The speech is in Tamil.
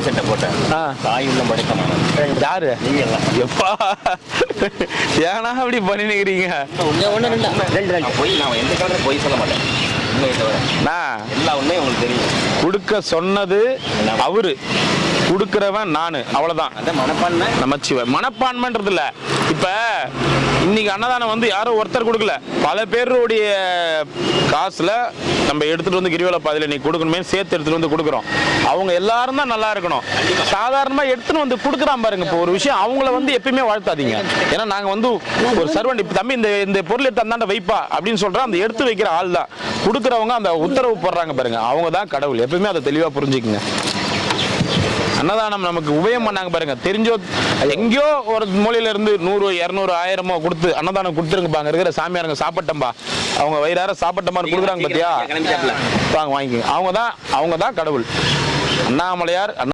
சட்டை போட்டேன் தாய் உள்ள படைக்கணும் யாரு நீங்க எல்லாம் எப்பா ஏன்னா அப்படி பண்ணிக்கிறீங்க போய் நான் எந்த காலத்துல போய் சொல்ல மாட்டேன் எல்லா உண்மையும் உங்களுக்கு தெரியும். கொடுக்க சொன்னது அவரு, கொடுக்கிறவன் நானு, அவ்வளவுதான். மனப்பான்மை நமச்சிவ மனப்பான்மைன்றது இல்ல. இப்ப இன்னைக்கு அன்னதானம் வந்து யாரும் ஒருத்தர் கொடுக்கல, பல பேருடைய காசுல நம்ம எடுத்துட்டு வந்து கிரிவல பாதையில நீ கொடுக்கணுமே சேர்த்து எடுத்துட்டு வந்து கொடுக்குறோம். அவங்க எல்லாரும் தான் நல்லா இருக்கணும். சாதாரணமா எடுத்துட்டு வந்து கொடுக்குறான் பாருங்க. இப்போ ஒரு விஷயம் அவங்கள வந்து எப்பயுமே வாழ்த்தாதீங்க. ஏன்னா நாங்க வந்து ஒரு சர்வெண்ட், இப்ப தம்பி இந்த பொருள் எடுத்து அந்தாண்ட வைப்பா அப்படின்னு சொல்றோம். அந்த எடுத்து வைக்கிற ஆள் தான் கொடுக்குறவங்க. அந்த உத்தரவு போடுறாங்க பாருங்க, அவங்க தான் கடவுள். எப்பயுமே அதை தெளிவா புரிஞ்சுக்குங்க. அன்னதானம் நமக்கு உபயம் பண்ணாங்க பாருங்க. தெரிஞ்சோ எங்கேயோ ஒரு மூலையில இருந்து 100 200 1000 கொடுத்து அன்னதானம் கொடுத்துருங்கப்பா, அங்க இருக்கிற சாமியாருங்க சாப்பிட்டம்பா, அவங்க வயிறார சாப்பிட்டமான்னு கொடுக்குறாங்க பாத்தியா, வாங்க வாங்கிக்கோங்க. அவங்க தான் கடவுள். அண்ணாமலையார்